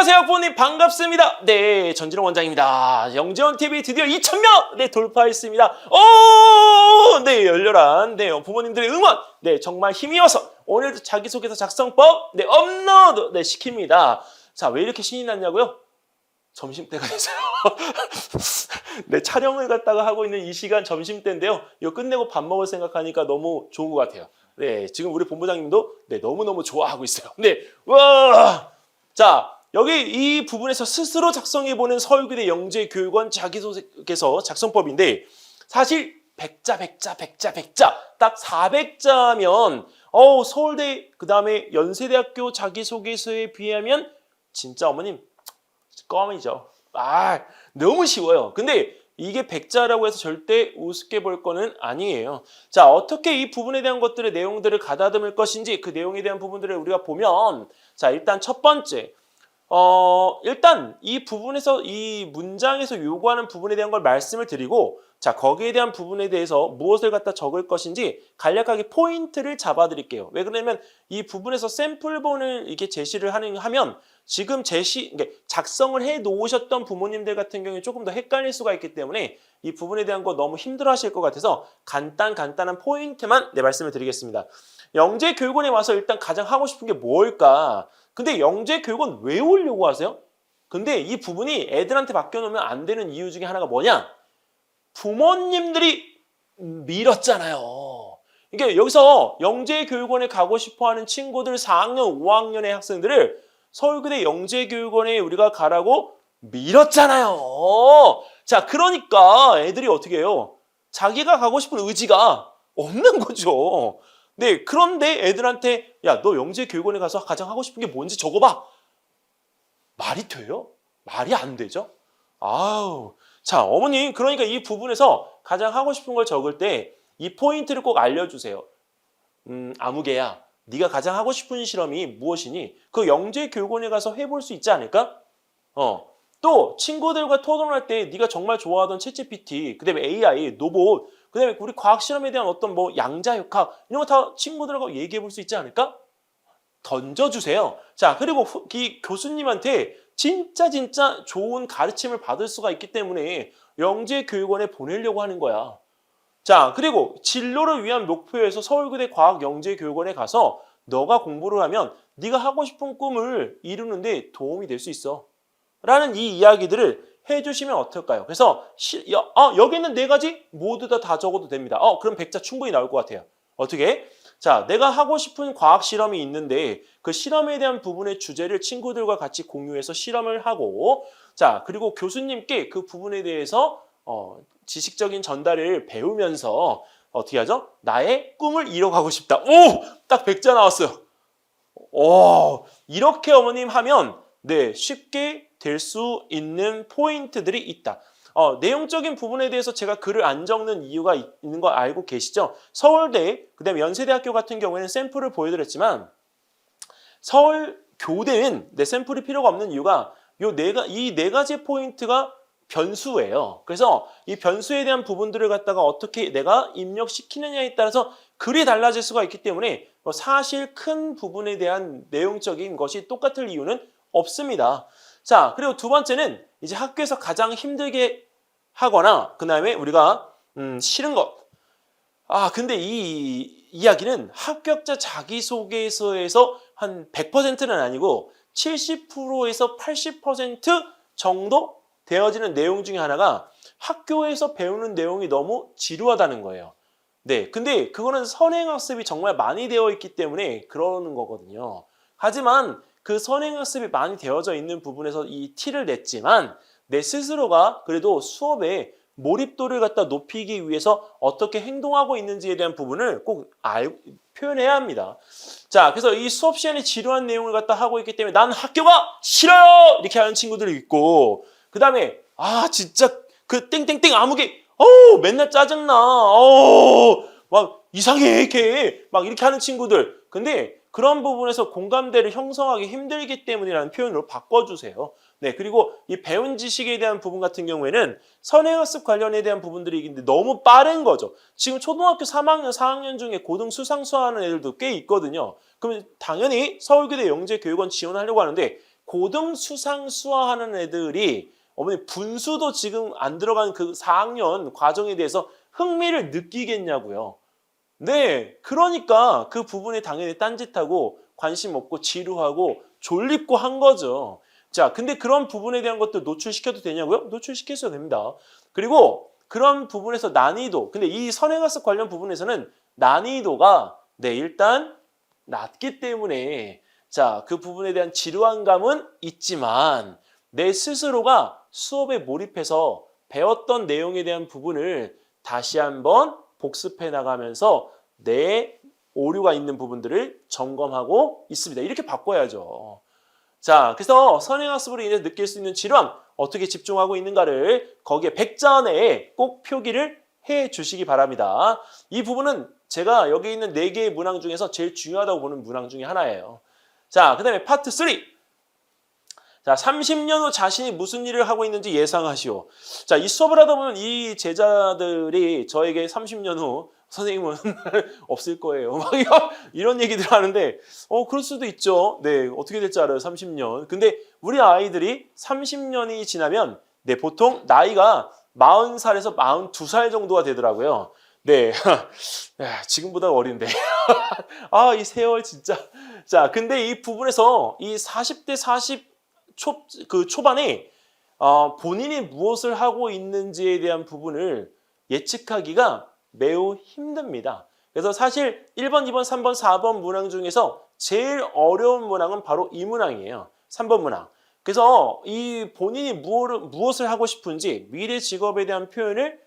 안녕하세요, 부모님 반갑습니다. 네, 전진홍 원장입니다. 영재원 TV 드디어 2,000명 네 돌파했습니다. 오, 네 열렬한 부모님들의 응원 네 정말 힘이어서 오늘도 자기소개서 작성법 네 업로드 네 시킵니다. 자, 왜 이렇게 신이 났냐고요? 점심때가 됐어요. 네, 촬영을 갖다가 하고 있는 이 시간 점심때인데요. 이거 끝내고 밥 먹을 생각하니까 너무 좋은 것 같아요. 네, 지금 우리 본부장님도 네 너무너무 좋아하고 있어요. 네, 와, 자. 여기 이 부분에서 스스로 작성해보는 서울교대 영재교육원 자기소개서 작성법인데 사실 100자 딱 400자면 서울대 그다음에 연세대학교 자기소개서에 비하면 진짜 어머님 껌이죠. 너무 쉬워요. 근데 이게 100자라고 해서 절대 우습게 볼 거는 아니에요. 자, 어떻게 이 부분에 대한 것들의 내용들을 가다듬을 것인지 그 내용에 대한 부분들을 우리가 보면 자, 일단 첫 번째 일단 이 부분에서 이 문장에서 요구하는 부분에 대한 걸 말씀을 드리고 자, 거기에 대한 부분에 대해서 무엇을 갖다 적을 것인지 간략하게 포인트를 잡아 드릴게요. 왜 그러냐면 이 부분에서 샘플본을 이렇게 제시를 하면 지금 작성을 해 놓으셨던 부모님들 같은 경우에 조금 더 헷갈릴 수가 있기 때문에 이 부분에 대한 거 너무 힘들어 하실 것 같아서 간단한 포인트만 말씀을 드리겠습니다. 영재교육원에 와서 일단 가장 하고 싶은 게 뭘까? 근데 영재교육원 왜 오려고 하세요? 근데 이 부분이 애들한테 맡겨놓으면 안 되는 이유 중에 하나가 뭐냐? 부모님들이 밀었잖아요. 그러니까 여기서 영재교육원에 가고 싶어하는 친구들 4학년, 5학년의 학생들을 서울교대 영재교육원에 우리가 가라고 밀었잖아요. 자, 그러니까 애들이 어떻게 해요? 자기가 가고 싶은 의지가 없는 거죠. 네, 그런데 애들한테 야, 너 영재교육원에 가서 가장 하고 싶은 게 뭔지 적어봐. 말이 돼요? 말이 안 되죠? 아우, 자, 어머니 그러니까 이 부분에서 가장 하고 싶은 걸 적을 때 이 포인트를 꼭 알려주세요. 아무개야, 네가 가장 하고 싶은 실험이 무엇이니? 그 영재교육원에 가서 해볼 수 있지 않을까? 또 친구들과 토론할 때 네가 정말 좋아하던 챗GPT, 그다음에 AI, 로봇, 그다음에 우리 과학 실험에 대한 어떤 양자역학 이런 거 다 친구들하고 얘기해 볼 수 있지 않을까? 던져주세요. 자, 그리고 이 교수님한테 진짜 좋은 가르침을 받을 수가 있기 때문에 영재교육원에 보내려고 하는 거야. 자, 그리고 진로를 위한 목표에서 서울교대 과학영재교육원에 가서 너가 공부를 하면 네가 하고 싶은 꿈을 이루는데 도움이 될 수 있어. 라는 이 이야기들을 해주시면 어떨까요? 그래서 여기는 4가지 모두 다 적어도 됩니다. 그럼 100자 충분히 나올 것 같아요. 어떻게? 자, 내가 하고 싶은 과학 실험이 있는데 그 실험에 대한 부분의 주제를 친구들과 같이 공유해서 실험을 하고 자, 그리고 교수님께 그 부분에 대해서 지식적인 전달을 배우면서 어떻게 하죠? 나의 꿈을 이뤄가고 싶다. 오! 딱 100자 나왔어요. 이렇게 어머님 하면 네, 쉽게 될 수 있는 포인트들이 있다. 내용적인 부분에 대해서 제가 글을 안 적는 이유가 있는 거 알고 계시죠? 서울대, 그다음에 연세대학교 같은 경우에는 샘플을 보여드렸지만 서울교대는 샘플이 필요가 없는 이유가 이 4가지 포인트가 변수예요. 그래서 이 변수에 대한 부분들을 갖다가 어떻게 내가 입력시키느냐에 따라서 글이 달라질 수가 있기 때문에 사실 큰 부분에 대한 내용적인 것이 똑같을 이유는 없습니다. 자, 그리고 두 번째는 이제 학교에서 가장 힘들게 하거나 그 다음에 우리가 싫은 것. 근데 이 이야기는 합격자 자기소개서에서 한 100%는 아니고 70%에서 80% 정도 되어지는 내용 중에 하나가 학교에서 배우는 내용이 너무 지루하다는 거예요. 네, 근데 그거는 선행학습이 정말 많이 되어 있기 때문에 그러는 거거든요. 하지만 그 선행학습이 많이 되어져 있는 부분에서 이 티를 냈지만 내 스스로가 그래도 수업에 몰입도를 갖다 높이기 위해서 어떻게 행동하고 있는지에 대한 부분을 꼭 표현해야 합니다. 자, 그래서 이 수업 시간에 지루한 내용을 갖다 하고 있기 때문에 난 학교가 싫어요! 이렇게 하는 친구들이 있고 그 다음에 진짜 그 땡땡땡 아무개 맨날 짜증나 막 이상해 걔 막 이렇게 하는 친구들 근데 그런 부분에서 공감대를 형성하기 힘들기 때문이라는 표현으로 바꿔주세요. 네, 그리고 이 배운 지식에 대한 부분 같은 경우에는 선행학습 관련에 대한 부분들이 있는데 너무 빠른 거죠. 지금 초등학교 3학년, 4학년 중에 고등 수상수하는 애들도 꽤 있거든요. 그러면 당연히 서울교대 영재교육원 지원하려고 하는데 고등 수상 수화하는 애들이 어머니 분수도 지금 안 들어간 그 4학년 과정에 대해서 흥미를 느끼겠냐고요. 네, 그러니까 그 부분에 당연히 딴짓하고 관심 없고 지루하고 졸립고 한 거죠. 자, 근데 그런 부분에 대한 것도 노출시켜도 되냐고요? 노출시켜도 됩니다. 그리고 그런 부분에서 난이도, 근데 이 선행학습 관련 부분에서는 난이도가 네, 일단 낮기 때문에 자, 그 부분에 대한 지루한 감은 있지만 내 스스로가 수업에 몰입해서 배웠던 내용에 대한 부분을 다시 한번 복습해 나가면서 내 오류가 있는 부분들을 점검하고 있습니다. 이렇게 바꿔야죠. 자, 그래서 선행학습으로 인해 느낄 수 있는 지루함, 어떻게 집중하고 있는가를 거기에 100자 내에 꼭 표기를 해 주시기 바랍니다. 이 부분은 제가 여기 있는 4개의 문항 중에서 제일 중요하다고 보는 문항 중에 하나예요. 자, 그 다음에 파트 3. 자, 30년 후 자신이 무슨 일을 하고 있는지 예상하시오. 자, 이 수업을 하다 보면 이 제자들이 저에게 30년 후 선생님은 없을 거예요. 막 이런 얘기들 하는데, 그럴 수도 있죠. 네, 어떻게 될지 알아요, 30년. 근데 우리 아이들이 30년이 지나면, 네, 보통 나이가 40살에서 42살 정도가 되더라고요. 네, 지금보다 어린데. 아, 이 세월 진짜. 자, 근데 이 부분에서 이 40대 40 초반에 본인이 무엇을 하고 있는지에 대한 부분을 예측하기가 매우 힘듭니다. 그래서 사실 1번, 2번, 3번, 4번 문항 중에서 제일 어려운 문항은 바로 이 문항이에요. 3번 문항. 그래서 이 본인이 무엇을 하고 싶은지 미래 직업에 대한 표현을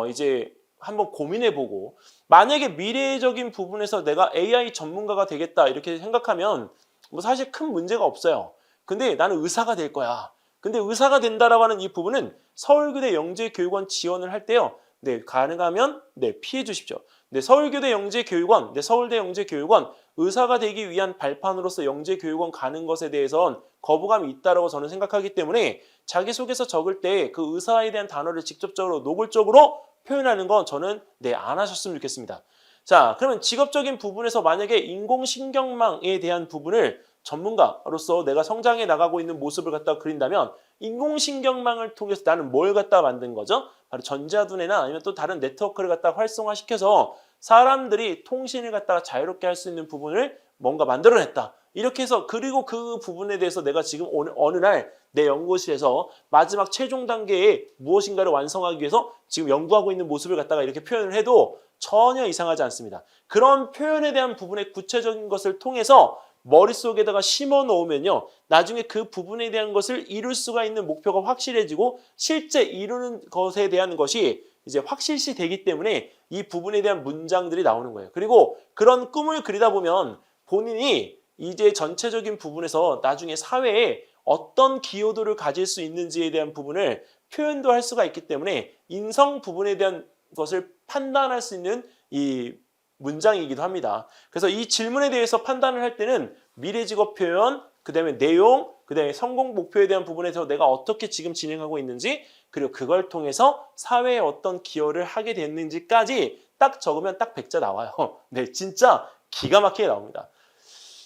이제 한번 고민해보고, 만약에 미래적인 부분에서 내가 AI 전문가가 되겠다 이렇게 생각하면 뭐 사실 큰 문제가 없어요. 근데 나는 의사가 될 거야. 근데 의사가 된다라고 하는 이 부분은 서울교대 영재교육원 지원을 할 때요. 네, 가능하면 네, 피해 주십시오. 네, 서울교대 영재교육원, 네, 서울대 영재교육원 의사가 되기 위한 발판으로서 영재교육원 가는 것에 대해선 거부감이 있다라고 저는 생각하기 때문에 자기소개서 적을 때 그 의사에 대한 단어를 직접적으로 노골적으로 표현하는 건 저는 네, 안 하셨으면 좋겠습니다. 자, 그러면 직업적인 부분에서 만약에 인공신경망에 대한 부분을 전문가로서 내가 성장해 나가고 있는 모습을 갖다가 그린다면 인공신경망을 통해서 나는 뭘 갖다 만든 거죠? 바로 전자두뇌나 아니면 또 다른 네트워크를 갖다가 활성화시켜서 사람들이 통신을 갖다가 자유롭게 할 수 있는 부분을 뭔가 만들어냈다. 이렇게 해서 그리고 그 부분에 대해서 내가 지금 어느 날 내 연구실에서 마지막 최종 단계에 무엇인가를 완성하기 위해서 지금 연구하고 있는 모습을 갖다가 이렇게 표현을 해도 전혀 이상하지 않습니다. 그런 표현에 대한 부분의 구체적인 것을 통해서 머릿속에다가 심어 놓으면요, 나중에 그 부분에 대한 것을 이룰 수가 있는 목표가 확실해지고 실제 이루는 것에 대한 것이 이제 확실시 되기 때문에 이 부분에 대한 문장들이 나오는 거예요. 그리고 그런 꿈을 그리다 보면 본인이 이제 전체적인 부분에서 나중에 사회에 어떤 기여도를 가질 수 있는지에 대한 부분을 표현도 할 수가 있기 때문에 인성 부분에 대한 것을 판단할 수 있는 이 문장이기도 합니다. 그래서 이 질문에 대해서 판단을 할 때는 미래 직업 표현, 그 다음에 내용, 그 다음에 성공 목표에 대한 부분에서 내가 어떻게 지금 진행하고 있는지, 그리고 그걸 통해서 사회에 어떤 기여를 하게 됐는지까지 딱 적으면 딱 100자 나와요. 네, 진짜 기가 막히게 나옵니다.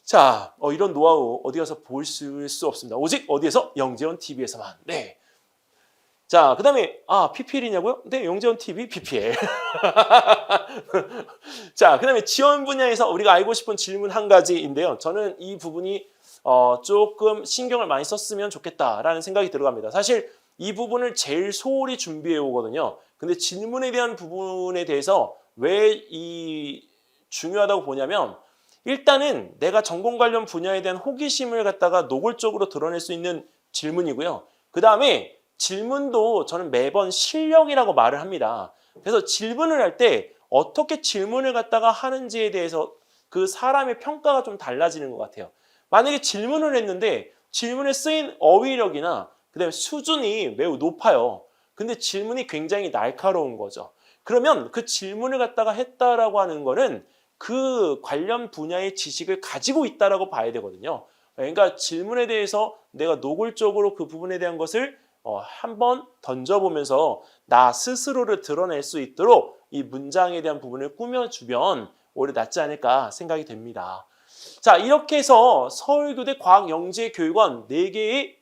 자, 이런 노하우 어디 가서 볼 수 없습니다. 오직 어디에서? 영재원 TV에서만. 네. 자, 그 다음에 PPL이냐고요? 네, 영재원 TV PPL. 자, 그 다음에 지원 분야에서 우리가 알고 싶은 질문 한 가지인데요. 저는 이 부분이 조금 신경을 많이 썼으면 좋겠다라는 생각이 들어갑니다. 사실 이 부분을 제일 소홀히 준비해 오거든요. 근데 질문에 대한 부분에 대해서 왜 중요하다고 보냐면, 일단은 내가 전공 관련 분야에 대한 호기심을 갖다가 노골적으로 드러낼 수 있는 질문이고요. 그 다음에 질문도 저는 매번 실력이라고 말을 합니다. 그래서 질문을 할 때 어떻게 질문을 갖다가 하는지에 대해서 그 사람의 평가가 좀 달라지는 것 같아요. 만약에 질문을 했는데 질문에 쓰인 어휘력이나 그다음에 수준이 매우 높아요. 근데 질문이 굉장히 날카로운 거죠. 그러면 그 질문을 갖다가 했다라고 하는 거는 그 관련 분야의 지식을 가지고 있다라고 봐야 되거든요. 그러니까 질문에 대해서 내가 노골적으로 그 부분에 대한 것을 한번 던져보면서 나 스스로를 드러낼 수 있도록 이 문장에 대한 부분을 꾸며주면 오히려 낫지 않을까 생각이 됩니다. 자, 이렇게 해서 서울교대 과학영재교육원 4개의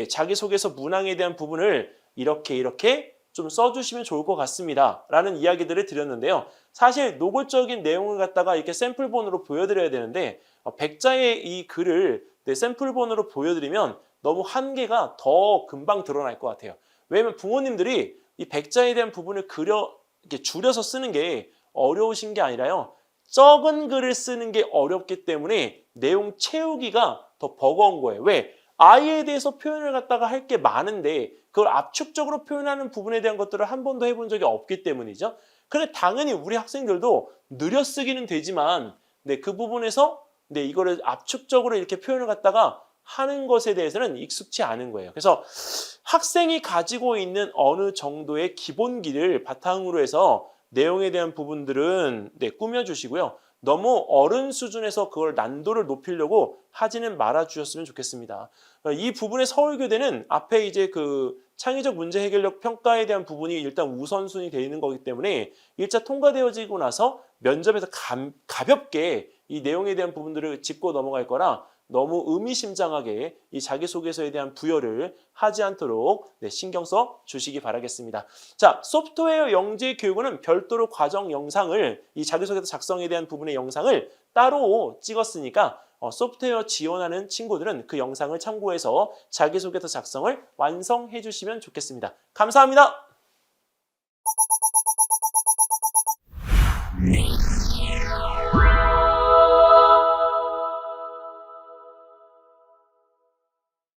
자기소개서 문항에 대한 부분을 이렇게 좀 써주시면 좋을 것 같습니다. 라는 이야기들을 드렸는데요. 사실 노골적인 내용을 갖다가 이렇게 샘플본으로 보여드려야 되는데 100자의 이 글을 샘플본으로 보여드리면 너무 한계가 더 금방 드러날 것 같아요. 왜냐면 부모님들이 이 100자에 대한 부분을 이렇게 줄여서 쓰는 게 어려우신 게 아니라요. 적은 글을 쓰는 게 어렵기 때문에 내용 채우기가 더 버거운 거예요. 왜? 아이에 대해서 표현을 갖다가 할 게 많은데 그걸 압축적으로 표현하는 부분에 대한 것들을 한 번도 해본 적이 없기 때문이죠. 그런데 당연히 우리 학생들도 느려쓰기는 되지만 그 부분에서 이거를 압축적으로 이렇게 표현을 갖다가 하는 것에 대해서는 익숙치 않은 거예요. 그래서 학생이 가지고 있는 어느 정도의 기본기를 바탕으로 해서 내용에 대한 부분들은 꾸며주시고요. 너무 어른 수준에서 그걸 난도를 높이려고 하지는 말아 주셨으면 좋겠습니다. 이 부분에 서울교대는 앞에 이제 그 창의적 문제 해결력 평가에 대한 부분이 일단 우선순위 되어 있는 거기 때문에 1차 통과되어지고 나서 면접에서 가볍게 이 내용에 대한 부분들을 짚고 넘어갈 거라 너무 의미심장하게 이 자기소개서에 대한 부여를 하지 않도록 신경 써 주시기 바라겠습니다. 자, 소프트웨어 영재교육원은 별도로 과정 영상을 이 자기소개서 작성에 대한 부분의 영상을 따로 찍었으니까 소프트웨어 지원하는 친구들은 그 영상을 참고해서 자기소개서 작성을 완성해 주시면 좋겠습니다. 감사합니다.